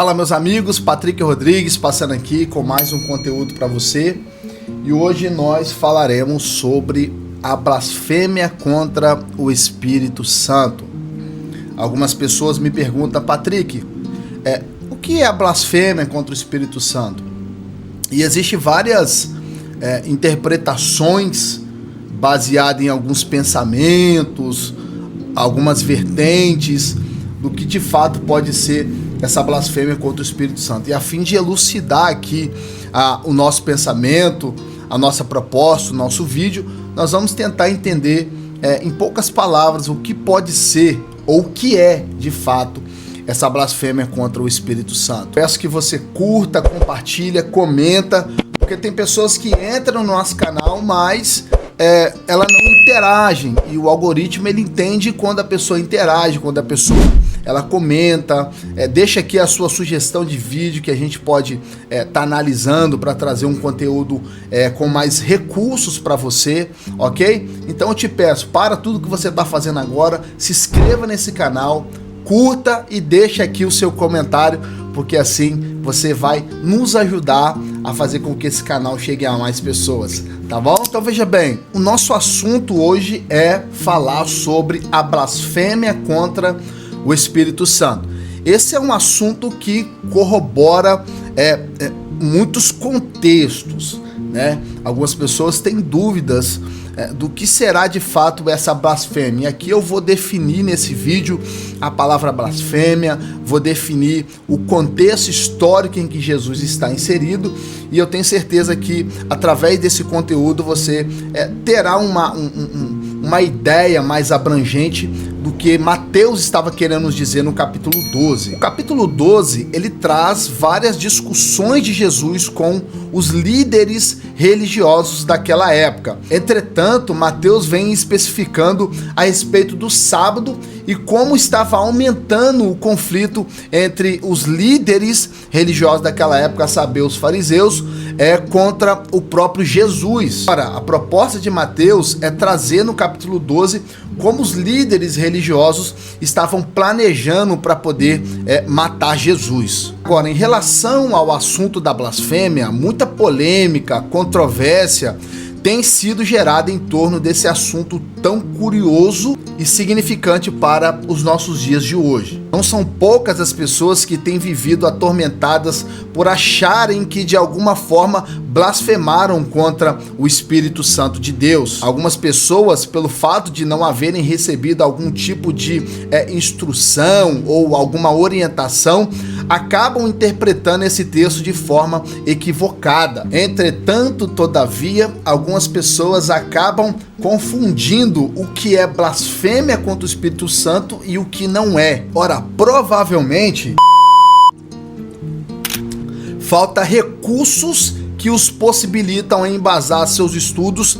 Fala meus amigos, Patrick Rodrigues passando aqui com mais um conteúdo para você. E hoje nós falaremos sobre a blasfêmia contra o Espírito Santo. Algumas pessoas me perguntam, Patrick, o que é a blasfêmia contra o Espírito Santo? E existem várias interpretações baseadas em alguns pensamentos, algumas vertentes do que de fato pode ser essa blasfêmia contra o Espírito Santo. E a fim de elucidar aqui o nosso pensamento, a nossa proposta, o nosso vídeo, nós vamos tentar entender em poucas palavras o que pode ser ou o que é de fato essa blasfêmia contra o Espírito Santo. Peço que você curta, compartilha, comenta, porque tem pessoas que entram no nosso canal, mas elas não interagem, e o algoritmo ele entende quando a pessoa interage, quando a pessoa ela comenta, deixa aqui a sua sugestão de vídeo que a gente pode tá analisando para trazer um conteúdo com mais recursos para você, ok? Então eu te peço, para tudo que você está fazendo agora, se inscreva nesse canal, curta e deixa aqui o seu comentário, porque assim você vai nos ajudar a fazer com que esse canal chegue a mais pessoas, tá bom? Então veja bem, o nosso assunto hoje é falar sobre a blasfêmia contra o Espírito Santo. Esse é um assunto que corrobora muitos contextos, né? Algumas pessoas têm dúvidas do que será de fato essa blasfêmia. E aqui eu vou definir nesse vídeo a palavra blasfêmia, vou definir o contexto histórico em que Jesus está inserido, e eu tenho certeza que através desse conteúdo você terá uma ideia mais abrangente do que Mateus estava querendo nos dizer no capítulo 12. O capítulo 12, ele traz várias discussões de Jesus com os líderes religiosos daquela época. Entretanto, Mateus vem especificando a respeito do sábado e como estava aumentando o conflito entre os líderes religiosos daquela época, a saber, os fariseus, contra o próprio Jesus. Ora, a proposta de Mateus é trazer no capítulo 12 como os líderes religiosos estavam planejando para poder matar Jesus. Agora, em relação ao assunto da blasfêmia, muita polêmica, controvérsia tem sido gerada em torno desse assunto tão curioso e significante para os nossos dias de hoje. Não são poucas as pessoas que têm vivido atormentadas por acharem que de alguma forma blasfemaram contra o Espírito Santo de Deus. Algumas pessoas, pelo fato de não haverem recebido algum tipo de instrução ou alguma orientação, acabam interpretando esse texto de forma equivocada. Entretanto, todavia, algumas pessoas acabam confundindo o que é blasfêmia contra o Espírito Santo e o que não é. Ora, provavelmente falta recursos que os possibilitam embasar seus estudos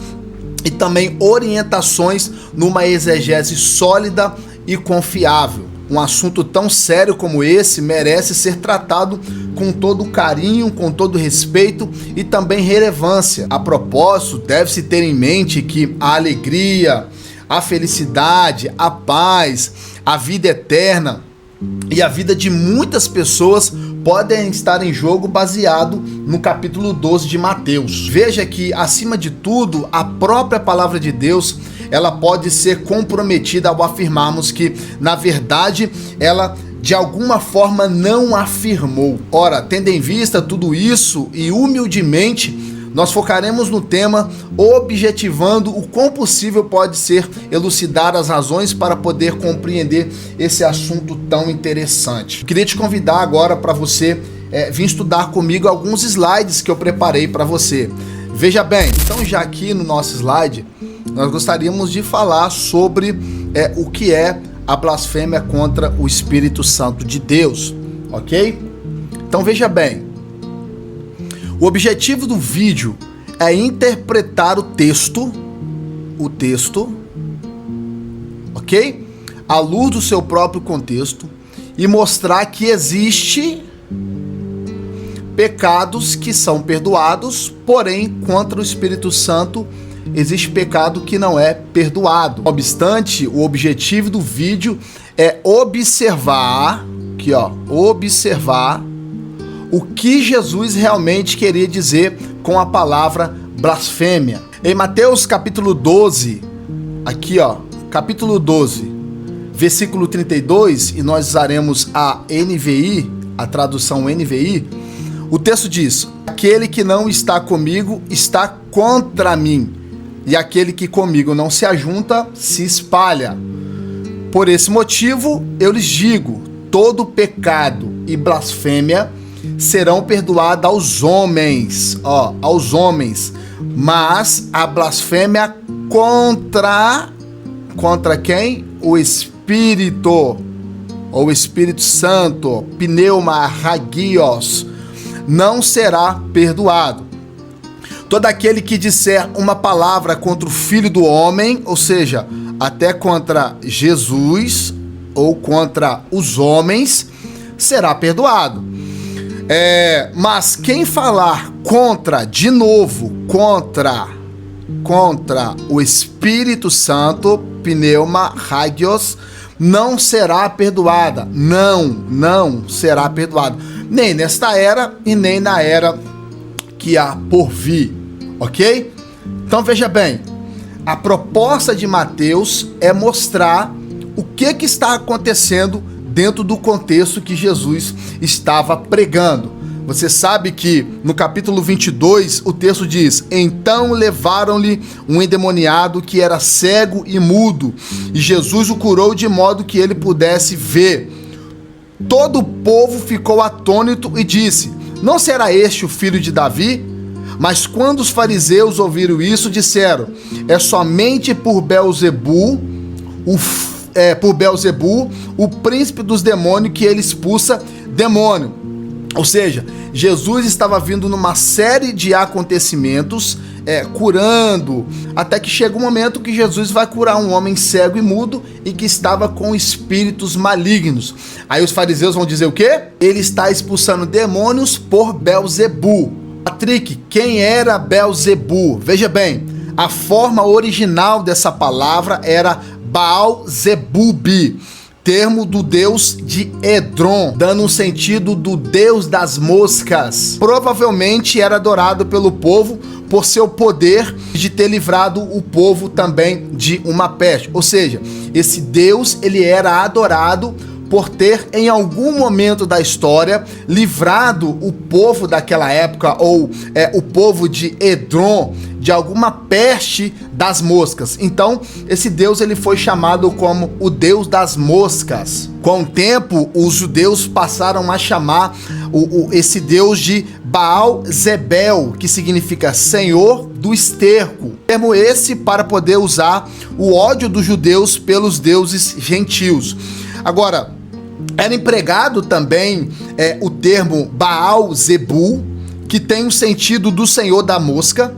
e também orientações numa exegese sólida e confiável. Um assunto tão sério como esse merece ser tratado com todo carinho, com todo respeito e também relevância. A propósito, deve-se ter em mente que a alegria, a felicidade, a paz, a vida eterna e a vida de muitas pessoas podem estar em jogo baseado no capítulo 12 de Mateus. Veja que, acima de tudo, a própria palavra de Deus, ela pode ser comprometida ao afirmarmos que, na verdade, ela de alguma forma não afirmou. Ora, tendo em vista tudo isso e humildemente, nós focaremos no tema, objetivando o quão possível pode ser elucidar as razões para poder compreender esse assunto tão interessante. Queria te convidar agora para você vir estudar comigo alguns slides que eu preparei para você. Veja bem, então já aqui no nosso slide, nós gostaríamos de falar sobre o que é a blasfêmia contra o Espírito Santo de Deus, ok? Então veja bem, o objetivo do vídeo é interpretar o texto, ok? À luz do seu próprio contexto e mostrar que existe pecados que são perdoados, porém, contra o Espírito Santo existe pecado que não é perdoado. Não obstante, o objetivo do vídeo é observar, aqui ó, observar o que Jesus realmente queria dizer com a palavra blasfêmia. Em Mateus capítulo 12, aqui ó, capítulo 12, versículo 32, e nós usaremos a NVI, a tradução NVI, o texto diz: aquele que não está comigo está contra mim, e aquele que comigo não se ajunta se espalha. Por esse motivo eu lhes digo, todo pecado e blasfêmia serão perdoados aos homens, aos homens, mas a blasfêmia contra quem? O Espírito, ou o Espírito Santo, pneuma hagios, não será perdoado. Todo aquele que disser uma palavra contra o Filho do Homem, ou seja, até contra Jesus ou contra os homens, será perdoado. Mas quem falar contra o Espírito Santo, pneuma hagios, não será perdoada. Não será perdoado. Nem nesta era e nem na era que há por vir. Ok? Então veja bem, a proposta de Mateus é mostrar o que está acontecendo dentro do contexto que Jesus estava pregando. Você sabe que no capítulo 22 o texto diz: então levaram-lhe um endemoniado que era cego e mudo, e Jesus o curou de modo que ele pudesse ver. Todo o povo ficou atônito e disse: não será este o filho de Davi? Mas quando os fariseus ouviram isso, disseram: é somente por Beelzebu, o príncipe dos demônios, que ele expulsa demônio. Ou seja, Jesus estava vindo numa série de acontecimentos, curando, até que chega um momento que Jesus vai curar um homem cego e mudo e que estava com espíritos malignos. Aí os fariseus vão dizer o quê? Ele está expulsando demônios por Beelzebu. Patrick, quem era Beelzebu? Veja bem, a forma original dessa palavra era Baal-Zebub, termo do deus de Edrom, dando um sentido do deus das moscas. Provavelmente era adorado pelo povo por seu poder de ter livrado o povo também de uma peste. Ou seja, esse deus ele era adorado por ter em algum momento da história livrado o povo daquela época, ou o povo de Edrom, de alguma peste das moscas. Então esse deus ele foi chamado como o deus das moscas. Com o tempo os judeus passaram a chamar esse deus de Baal-Zebel, que significa Senhor do esterco. Termo esse para poder usar o ódio dos judeus pelos deuses gentios. Agora, era empregado também o termo Baal-Zebu, que tem o sentido do Senhor da mosca,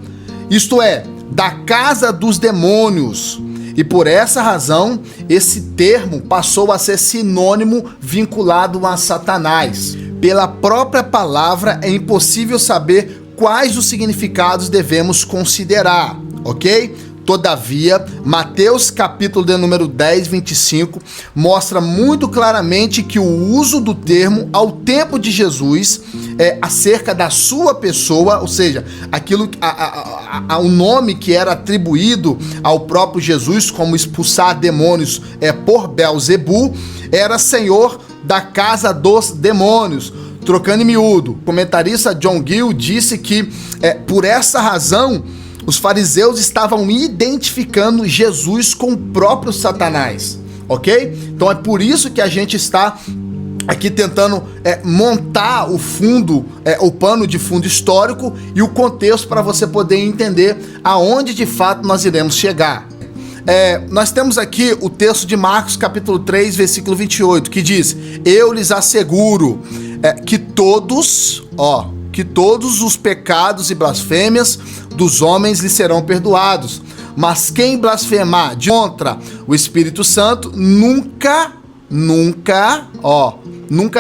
isto é, da casa dos demônios. E por essa razão, esse termo passou a ser sinônimo vinculado a Satanás. Pela própria palavra, é impossível saber quais os significados devemos considerar, ok? Todavia, Mateus capítulo de número 10, 25, mostra muito claramente que o uso do termo ao tempo de Jesus acerca da sua pessoa, ou seja, o nome que era atribuído ao próprio Jesus, como expulsar demônios por Beelzebu, era Senhor da casa dos demônios. Trocando em miúdo, o comentarista John Gill disse que por essa razão os fariseus estavam identificando Jesus com o próprio Satanás, ok? Então é por isso que a gente está aqui tentando montar o pano de fundo histórico e o contexto para você poder entender aonde de fato nós iremos chegar. Nós temos aqui o texto de Marcos capítulo 3, versículo 28, que diz: eu lhes asseguro que todos os pecados e blasfêmias dos homens lhe serão perdoados, mas quem blasfemar contra o Espírito Santo nunca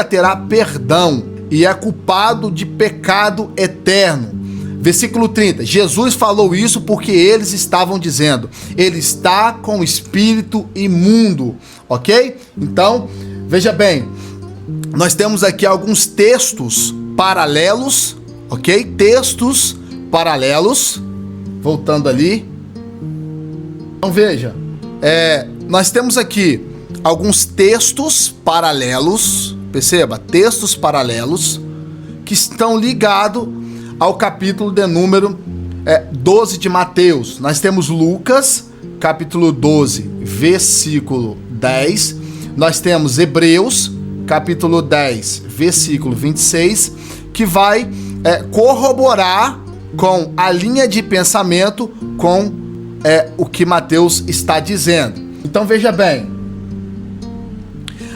terá perdão e é culpado de pecado eterno. Versículo 30, Jesus falou isso porque eles estavam dizendo: ele está com o espírito imundo, ok? Então, veja bem, nós temos aqui alguns textos paralelos, ok? Textos paralelos. Voltando ali. Então veja, nós temos aqui alguns textos paralelos, perceba, textos paralelos que estão ligados ao capítulo de número 12 de Mateus. Nós temos Lucas, capítulo 12, versículo 10. Nós temos Hebreus, capítulo 10, versículo 26, que vai corroborar com a linha de pensamento com o que Mateus está dizendo. Então veja bem,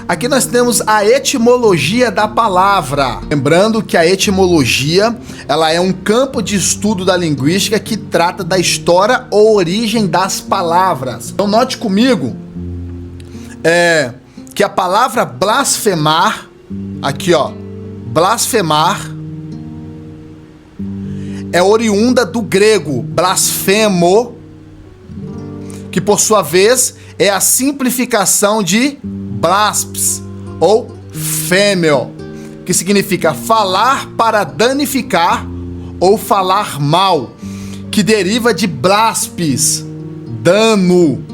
aqui nós temos a etimologia da palavra. Lembrando que a etimologia, ela é um campo de estudo da linguística que trata da história ou origem das palavras. Então note comigo que a palavra blasfemar, aqui ó, blasfemar, é oriunda do grego blasfemo, que por sua vez é a simplificação de blasps ou fêmeo, que significa falar para danificar ou falar mal, que deriva de blaspes, dano,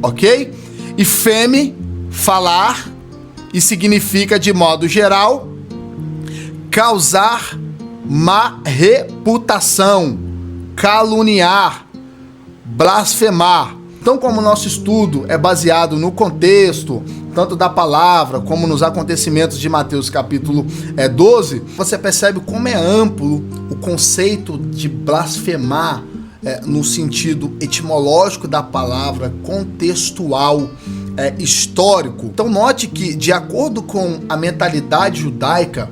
ok? E feme, falar, e significa de modo geral causar má reputação, caluniar, blasfemar. Então, como o nosso estudo é baseado no contexto, tanto da palavra como nos acontecimentos de Mateus capítulo 12, você percebe como é amplo o conceito de blasfemar no sentido etimológico da palavra, contextual, histórico. Então note que, de acordo com a mentalidade judaica,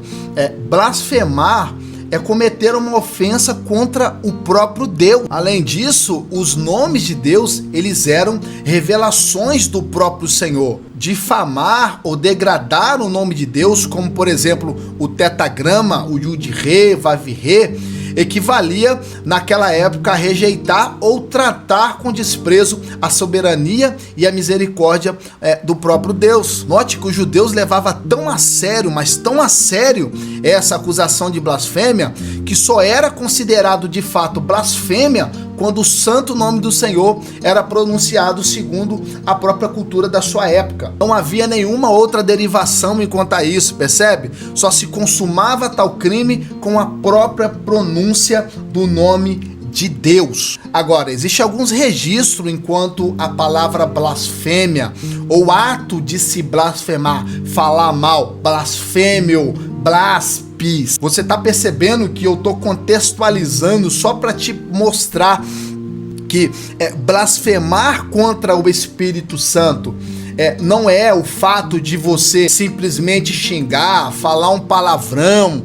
blasfemar é cometer uma ofensa contra o próprio Deus. Além disso, os nomes de Deus, eles eram revelações do próprio Senhor. Difamar ou degradar o nome de Deus, como por exemplo o tetagrama, o Yud-Re, Vav-Re, equivalia naquela época a rejeitar ou tratar com desprezo a soberania e a misericórdia do próprio Deus. Note que os judeus levavam tão a sério, mas tão a sério essa acusação de blasfêmia, que só era considerado de fato blasfêmia quando o santo nome do Senhor era pronunciado segundo a própria cultura da sua época. Não havia nenhuma outra derivação enquanto a isso, percebe? Só se consumava tal crime com a própria pronúncia do nome de Deus. Agora, existe alguns registros enquanto a palavra blasfêmia ou ato de se blasfemar, falar mal, blasfêmio, blaspes. Você está percebendo que eu estou contextualizando só para te mostrar que blasfemar contra o Espírito Santo não é o fato de você simplesmente xingar, falar um palavrão,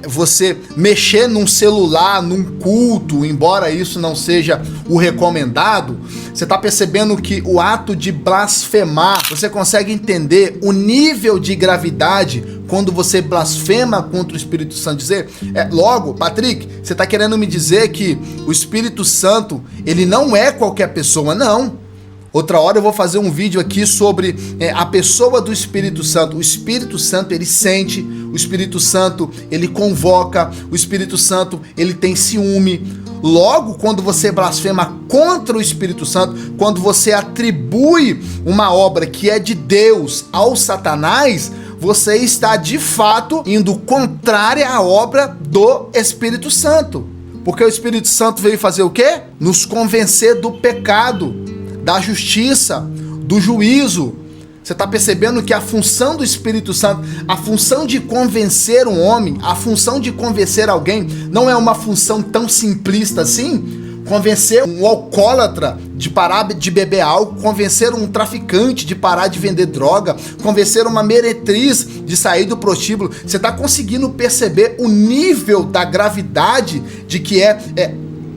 você mexer num celular, num culto, embora isso não seja o recomendado. Você está percebendo que o ato de blasfemar, você consegue entender o nível de gravidade quando você blasfema contra o Espírito Santo? Dizer, logo, Patrick, você está querendo me dizer que o Espírito Santo, ele não é qualquer pessoa? Não. Outra hora eu vou fazer um vídeo aqui sobre a pessoa do Espírito Santo. O Espírito Santo, ele sente, o Espírito Santo, ele convoca, o Espírito Santo, ele tem ciúme. Logo, quando você blasfema contra o Espírito Santo, quando você atribui uma obra que é de Deus ao Satanás, você está de fato indo contrária à obra do Espírito Santo. Porque o Espírito Santo veio fazer o quê? Nos convencer do pecado, da justiça, do juízo. Você está percebendo que a função do Espírito Santo, a função de convencer um homem, a função de convencer alguém, não é uma função tão simplista assim? Convencer um alcoólatra de parar de beber álcool, convencer um traficante de parar de vender droga, convencer uma meretriz de sair do prostíbulo. Você está conseguindo perceber o nível da gravidade de que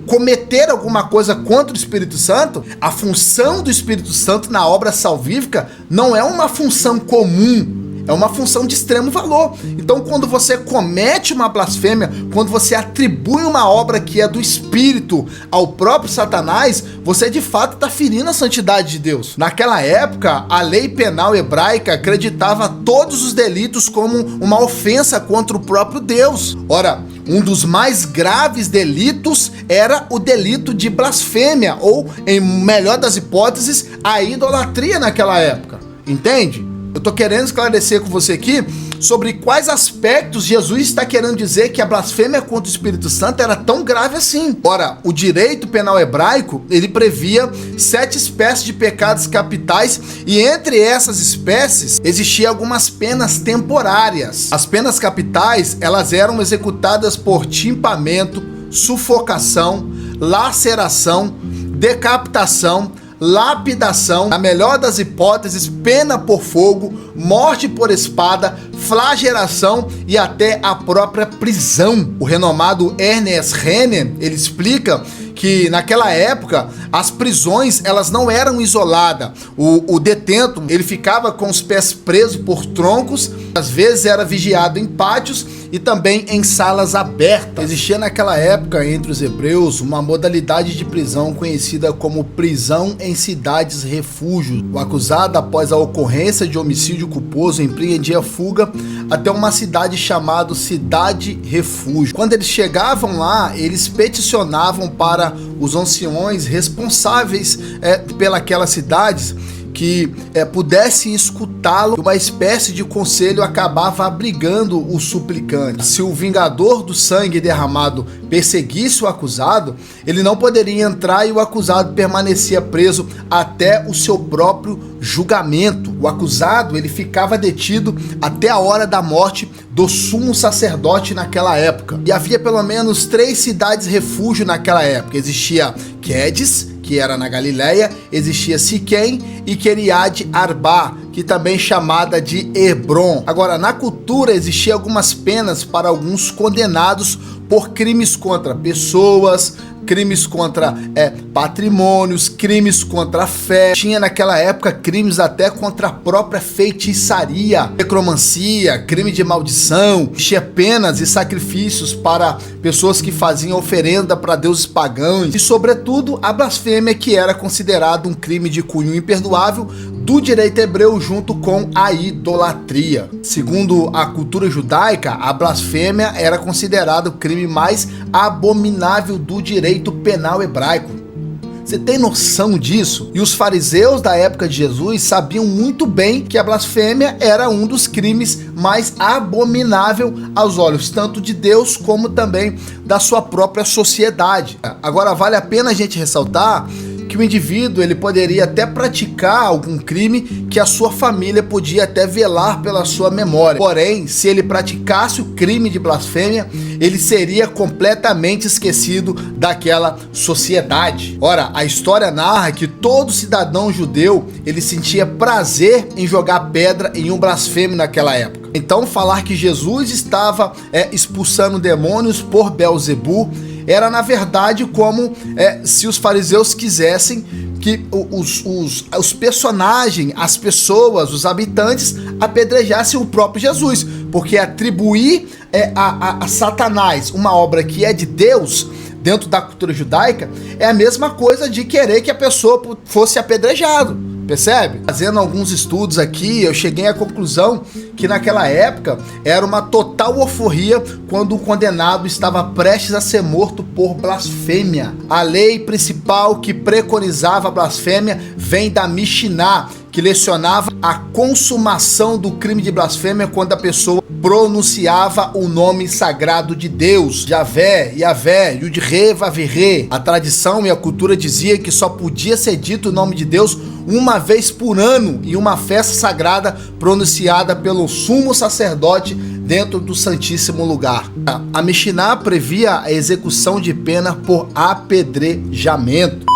cometer alguma coisa contra o Espírito Santo? A função do Espírito Santo na obra salvífica não é uma função comum, é uma função de extremo valor. Então, quando você comete uma blasfêmia, quando você atribui uma obra que é do Espírito ao próprio Satanás, você de fato está ferindo a santidade de Deus. Naquela época, a lei penal hebraica acreditava todos os delitos como uma ofensa contra o próprio Deus. Ora, um dos mais graves delitos era o delito de blasfêmia, ou, em melhor das hipóteses, a idolatria naquela época. Entende? Eu tô querendo esclarecer com você aqui sobre quais aspectos Jesus está querendo dizer que a blasfêmia contra o Espírito Santo era tão grave assim. Ora, o direito penal hebraico, ele previa 7 espécies de pecados capitais, e entre essas espécies existiam algumas penas temporárias. As penas capitais, elas eram executadas por timpamento, sufocação, laceração, decapitação, lapidação, na melhor das hipóteses, pena por fogo, morte por espada, flagelação e até a própria prisão. O renomado Ernest Renan, ele explica que naquela época as prisões, elas não eram isoladas. O detento, ele ficava com os pés presos por troncos, às vezes era vigiado em pátios e também em salas abertas. Existia naquela época entre os hebreus uma modalidade de prisão conhecida como prisão em cidades refúgio. O acusado, após a ocorrência de homicídio culposo, empreendia fuga até uma cidade chamada cidade refúgio. Quando eles chegavam lá, eles peticionavam para os anciões responsáveis pelas cidades que pudessem escutá-lo. Uma espécie de conselho acabava abrigando o suplicante. Se o vingador do sangue derramado perseguisse o acusado, ele não poderia entrar e o acusado permanecia preso até o seu próprio julgamento. O acusado, ele ficava detido até a hora da morte do sumo sacerdote naquela época. E havia pelo menos 3 cidades refúgio naquela época. Existia Quedes, que era na Galileia, existia Siquém e Queriade Arbá, que também é chamada de Hebron. Agora, na cultura existiam algumas penas para alguns condenados por crimes contra pessoas, crimes contra patrimônios, crimes contra a fé. Tinha naquela época crimes até contra a própria feitiçaria, necromancia, crime de maldição. Tinha penas e sacrifícios para pessoas que faziam oferenda para deuses pagãos. E sobretudo a blasfêmia, que era considerado um crime de cunho imperdoável do direito hebreu junto com a idolatria. Segundo a cultura judaica, a blasfêmia era considerado o crime mais abominável do direito penal hebraico. Você tem noção disso? E os fariseus da época de Jesus sabiam muito bem que a blasfêmia era um dos crimes mais abominável aos olhos tanto de Deus como também da sua própria sociedade. Agora, vale a pena a gente ressaltar que o indivíduo, ele poderia até praticar algum crime que a sua família podia até velar pela sua memória. Porém, se ele praticasse o crime de blasfêmia, ele seria completamente esquecido daquela sociedade. Ora, a história narra que todo cidadão judeu, ele sentia prazer em jogar pedra em um blasfêmio naquela época. Então, falar que Jesus estava expulsando demônios por Beelzebu era, na verdade, como se os fariseus quisessem que os personagens, as pessoas, os habitantes apedrejassem o próprio Jesus, porque atribuir a Satanás uma obra que é de Deus dentro da cultura judaica é a mesma coisa de querer que a pessoa fosse apedrejado. Percebe? Fazendo alguns estudos aqui, eu cheguei à conclusão que naquela época era uma total euforia quando o condenado estava prestes a ser morto por blasfêmia. A lei principal que preconizava a blasfêmia vem da Mishnah, que lecionava a consumação do crime de blasfêmia quando a pessoa pronunciava o nome sagrado de Deus, Javé, Yavé, Yud-Re, Vav-Re. A tradição e a cultura dizia que só podia ser dito o nome de Deus uma vez por ano em uma festa sagrada pronunciada pelo sumo sacerdote dentro do Santíssimo Lugar. A Mishnah previa a execução de pena por apedrejamento.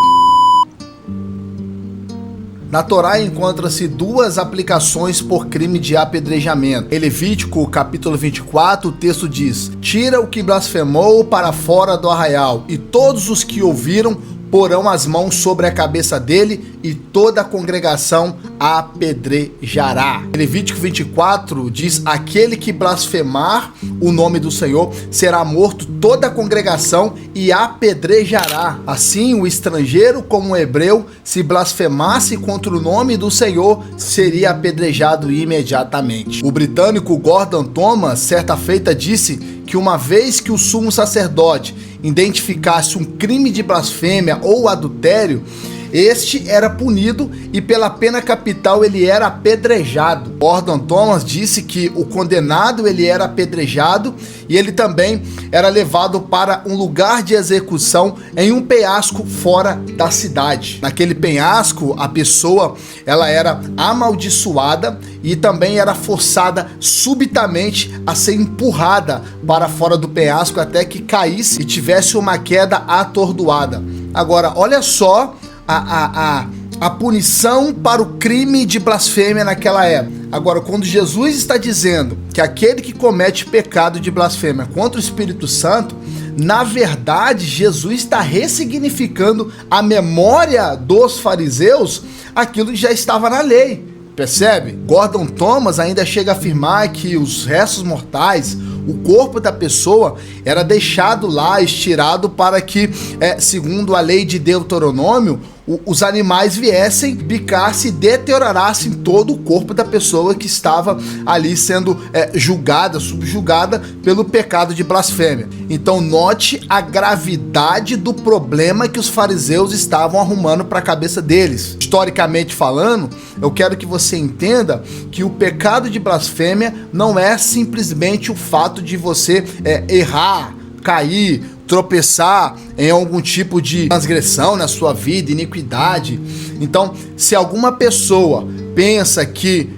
Na Torá encontra-se 2 aplicações por crime de apedrejamento. Em Levítico, capítulo 24, o texto diz: tira o que blasfemou para fora do arraial, e todos os que ouviram porão as mãos sobre a cabeça dele e toda a congregação a apedrejará. Levítico 24 diz: aquele que blasfemar o nome do Senhor será morto toda a congregação e apedrejará. Assim, o estrangeiro como o hebreu, se blasfemasse contra o nome do Senhor, seria apedrejado imediatamente. O britânico Gordon Thomas, certa feita, disse que uma vez que o sumo sacerdote identificasse um crime de blasfêmia ou adultério, este era punido e pela pena capital ele era apedrejado. Gordon Thomas disse que o condenado ele era apedrejado e ele também era levado para um lugar de execução em um penhasco fora da cidade. Naquele penhasco, a pessoa ela era amaldiçoada e também era forçada subitamente a ser empurrada para fora do penhasco até que caísse e tivesse uma queda atordoada. Agora, olha só a punição para o crime de blasfêmia naquela época. Agora, quando Jesus está dizendo que aquele que comete pecado de blasfêmia contra o Espírito Santo, na verdade, Jesus está ressignificando a memória dos fariseus aquilo que já estava na lei. Percebe? Gordon Thomas ainda chega a afirmar que os restos mortais, o corpo da pessoa, era deixado lá, estirado para que, segundo a lei de Deuteronômio, os animais viessem, picassem e deteriorassem todo o corpo da pessoa que estava ali sendo julgada, subjugada pelo pecado de blasfêmia. Então note a gravidade do problema que os fariseus estavam arrumando para a cabeça deles. Historicamente falando, eu quero que você entenda que o pecado de blasfêmia não é simplesmente o fato de você errar, cair, tropeçar em algum tipo de transgressão na sua vida, iniquidade. Então, se alguma pessoa pensa que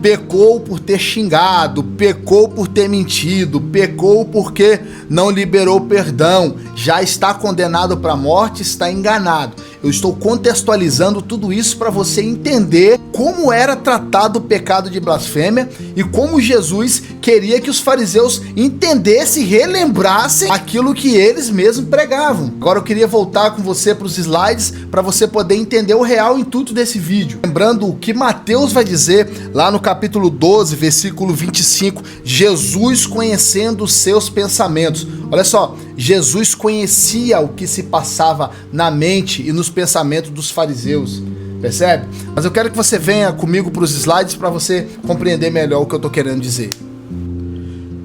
pecou por ter xingado, pecou por ter mentido, pecou porque não liberou perdão, já está condenado para a morte, está enganado. Eu estou contextualizando tudo isso para você entender como era tratado o pecado de blasfêmia e como Jesus queria que os fariseus entendessem e relembrassem aquilo que eles mesmos pregavam. Agora eu queria voltar com você para os slides para você poder entender o real intuito desse vídeo. Lembrando o que Mateus vai dizer lá no capítulo 12, versículo 25, Jesus conhecendo os seus pensamentos. Olha só, Jesus conhecia o que se passava na mente e nos pensamentos dos fariseus, percebe? Mas eu quero que você venha comigo para os slides para você compreender melhor o que eu estou querendo dizer.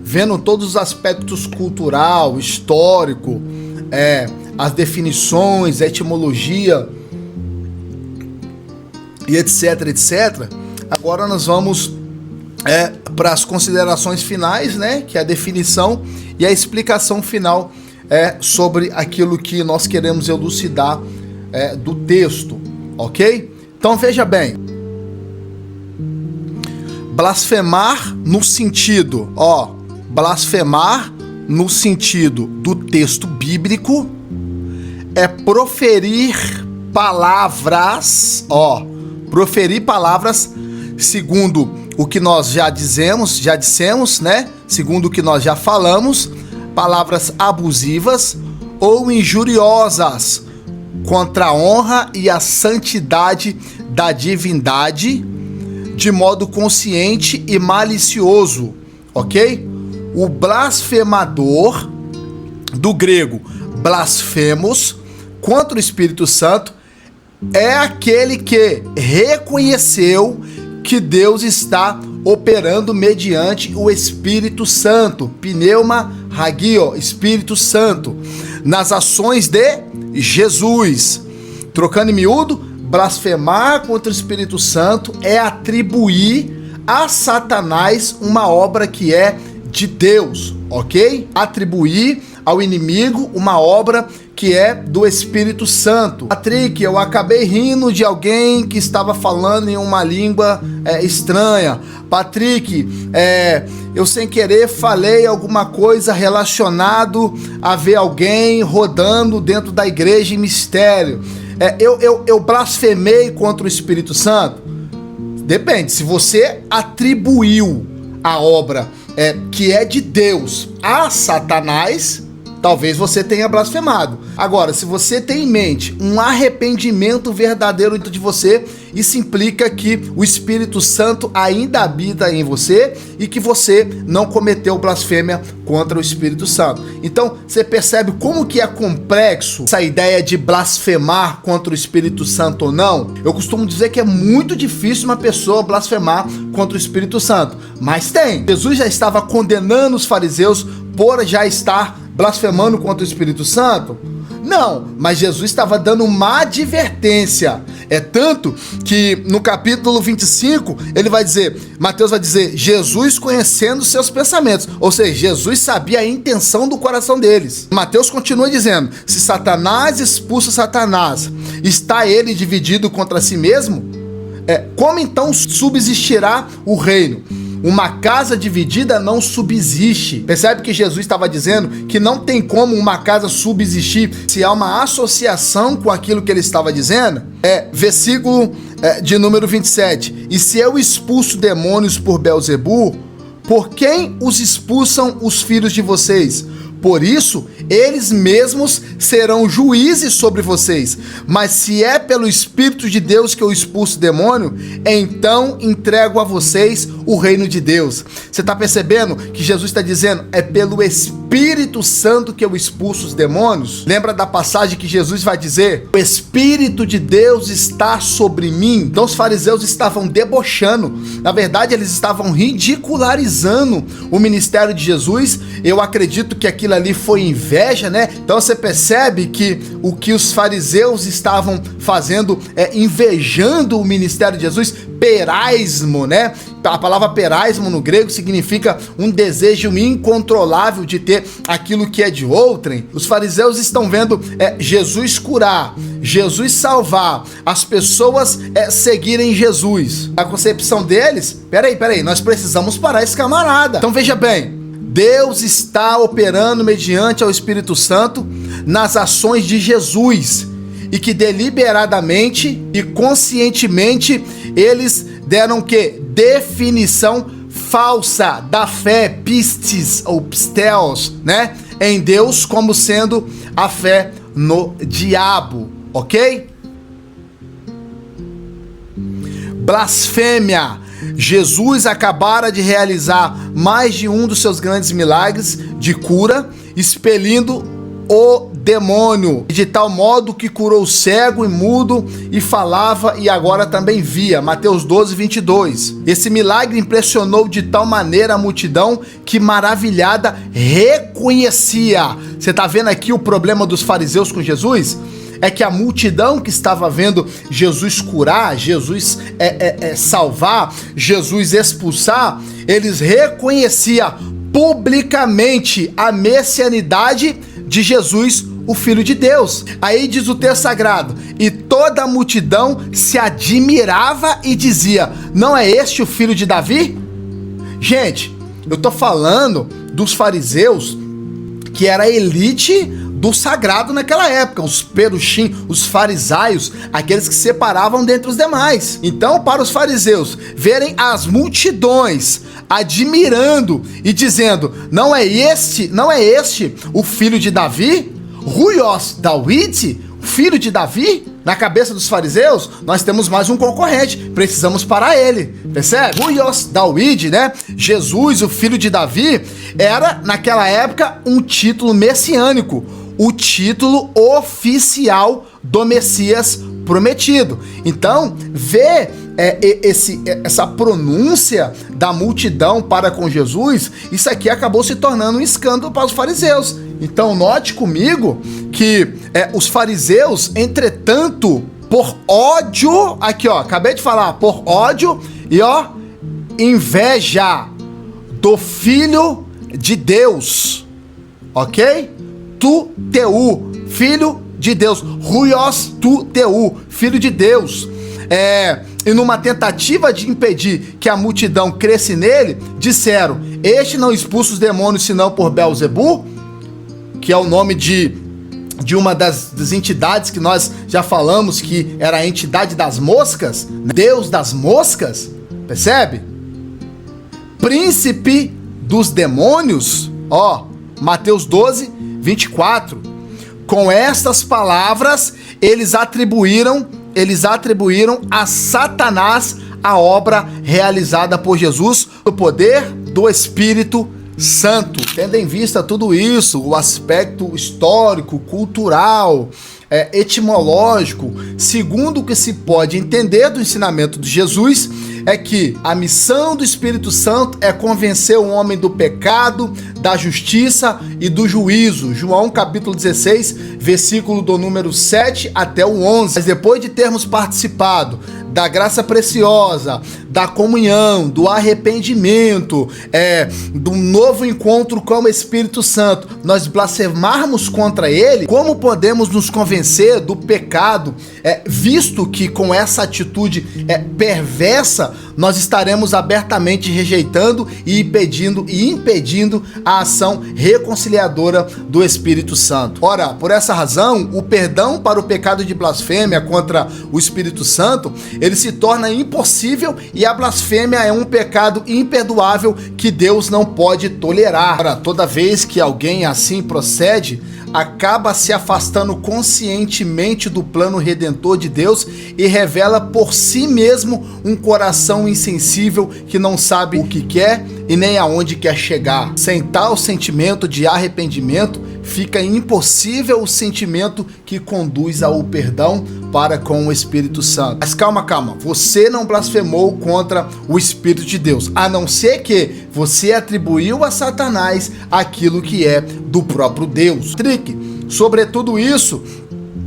Vendo todos os aspectos cultural, histórico, as definições, a etimologia e etc, etc. Agora nós vamos para as considerações finais, né? Que é a definição e a explicação final sobre aquilo que nós queremos elucidar do texto, ok? Então veja bem, blasfemar no sentido, blasfemar no sentido do texto bíblico é proferir palavras, proferir palavras segundo o que nós já dissemos, né? Segundo o que nós já falamos, palavras abusivas ou injuriosas contra a honra e a santidade da divindade, de modo consciente e malicioso, ok? O blasfemador, do grego blasfemos, contra o Espírito Santo, é aquele que reconheceu que Deus está operando mediante o Espírito Santo, pneuma hagio, Espírito Santo, nas ações de Jesus. Trocando em miúdo, blasfemar contra o Espírito Santo é atribuir a Satanás uma obra que é de Deus, ok? Atribuir ao inimigo uma obra que é do Espírito Santo. Patrick, eu acabei rindo de alguém que estava falando em uma língua estranha. Patrick, eu sem querer falei alguma coisa relacionado a ver alguém rodando dentro da igreja em mistério. Eu blasfemei contra o Espírito Santo? Depende, se você atribuiu a obra que é de Deus a Satanás, talvez você tenha blasfemado. Agora, se você tem em mente um arrependimento verdadeiro dentro de você, isso implica que o Espírito Santo ainda habita em você e que você não cometeu blasfêmia contra o Espírito Santo. Então, você percebe como que é complexo essa ideia de blasfemar contra o Espírito Santo ou não? Eu costumo dizer que é muito difícil uma pessoa blasfemar contra o Espírito Santo, mas tem. Jesus já estava condenando os fariseus por já estar blasfemando contra o Espírito Santo? Não, mas Jesus estava dando uma advertência. É tanto que no capítulo 25, ele vai dizer, Mateus vai dizer, Jesus conhecendo seus pensamentos. Ou seja, Jesus sabia a intenção do coração deles. Mateus continua dizendo, se Satanás expulsa Satanás, está ele dividido contra si mesmo? Como então subsistirá o reino? Uma casa dividida não subsiste. Percebe que Jesus estava dizendo que não tem como uma casa subsistir se há uma associação com aquilo que ele estava dizendo? Versículo de número 27. E se eu expulso demônios por Belzebu, por quem os expulsam os filhos de vocês? Por isso, eles mesmos serão juízes sobre vocês. Mas se é pelo Espírito de Deus que eu expulso o demônio, então entrego a vocês o reino de Deus. Você está percebendo que Jesus está dizendo, é pelo Espírito Santo que eu expulso os demônios? Lembra da passagem que Jesus vai dizer, o Espírito de Deus está sobre mim? Então os fariseus estavam debochando. Na verdade, eles estavam ridicularizando o ministério de Jesus. Eu acredito que aquilo ali foi inveja, né? Então você percebe que o que os fariseus estavam fazendo é invejando o ministério de Jesus, peraismo, né? A palavra peraismo no grego significa um desejo incontrolável de ter aquilo que é de outrem. Os fariseus estão vendo Jesus curar, Jesus salvar, as pessoas seguirem Jesus. A concepção deles, peraí, nós precisamos parar esse camarada. Então veja bem, Deus está operando mediante ao Espírito Santo nas ações de Jesus e que deliberadamente e conscientemente eles deram que definição falsa da fé, pistis ou pistéos, né? Em Deus como sendo a fé no diabo, ok? Blasfêmia. Jesus acabara de realizar mais de um dos seus grandes milagres de cura, expelindo o demônio, de tal modo que curou o cego e mudo e falava e agora também via. Mateus 12, 22. Esse milagre impressionou de tal maneira a multidão que maravilhada reconhecia. Você está vendo aqui o problema dos fariseus com Jesus? É que a multidão que estava vendo Jesus curar, Jesus salvar, Jesus expulsar, eles reconheciam publicamente a messianidade de Jesus, o Filho de Deus. Aí diz o texto sagrado, e toda a multidão se admirava e dizia, não é este o filho de Davi? Gente, eu tô falando dos fariseus, que era a elite do sagrado naquela época, os perushim, os farisaios, aqueles que separavam dentre os demais. Então, para os fariseus verem as multidões admirando e dizendo, não é este o filho de Davi? Ruios David, filho de Davi? Na cabeça dos fariseus, nós temos mais um concorrente, precisamos parar ele, percebe? Ruios David, né? Jesus, o filho de Davi, era naquela época um título messiânico, o título oficial do Messias prometido. Então, ver essa pronúncia da multidão para com Jesus, isso aqui acabou se tornando um escândalo para os fariseus. Então, note comigo que os fariseus, entretanto, por ódio, aqui ó, acabei de falar, por ódio e ó, inveja do Filho de Deus, ok? Tu teu, Filho de Deus, Ruios tu teu, Filho de Deus. E numa tentativa de impedir que a multidão cresce nele, disseram, este não expulsa os demônios senão por Belzebu, que é o nome de uma das entidades que nós já falamos que era a entidade das moscas, Deus das moscas, percebe? Príncipe dos demônios, ó, Mateus 12, 24, com estas palavras, eles atribuíram a Satanás a obra realizada por Jesus, o poder do Espírito Santo. Tendo em vista tudo isso, o aspecto histórico, cultural, etimológico, segundo o que se pode entender do ensinamento de Jesus, é que a missão do Espírito Santo é convencer o homem do pecado, da justiça e do juízo. João capítulo 16, versículo do número 7 até o 11. Mas depois de termos participado da graça preciosa, da comunhão, do arrependimento, do novo encontro com o Espírito Santo, nós blasfemarmos contra ele, como podemos nos convencer do pecado, visto que com essa atitude perversa, nós estaremos abertamente rejeitando e impedindo a ação reconciliadora do Espírito Santo. Ora, por essa razão, o perdão para o pecado de blasfêmia contra o Espírito Santo, ele se torna impossível, e a blasfêmia é um pecado imperdoável que Deus não pode tolerar. Ora, toda vez que alguém assim procede, acaba se afastando conscientemente do plano redentor de Deus e revela por si mesmo um coração insensível que não sabe o que quer e nem aonde quer chegar. Sem tal sentimento de arrependimento, fica impossível o sentimento que conduz ao perdão para com o Espírito Santo. Mas calma, você não blasfemou contra o Espírito de Deus, a não ser que você atribuiu a Satanás aquilo que é do próprio Deus. Sobre tudo isso,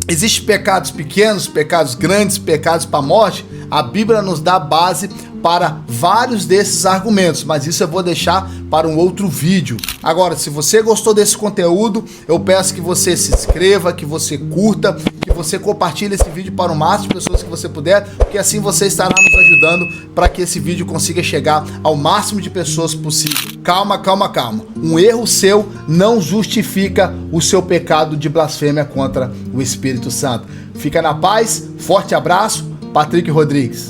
existem pecados pequenos, pecados grandes, pecados para a morte. A Bíblia nos dá base para vários desses argumentos, mas isso eu vou deixar para um outro vídeo. Agora, se você gostou desse conteúdo, eu peço que você se inscreva, que você curta, que você compartilhe esse vídeo para o máximo de pessoas que você puder, porque assim você estará nos ajudando para que esse vídeo consiga chegar ao máximo de pessoas possível. Calma. Um erro seu não justifica o seu pecado de blasfêmia contra o Espírito Santo. Fica na paz, forte abraço, Patrick Rodrigues.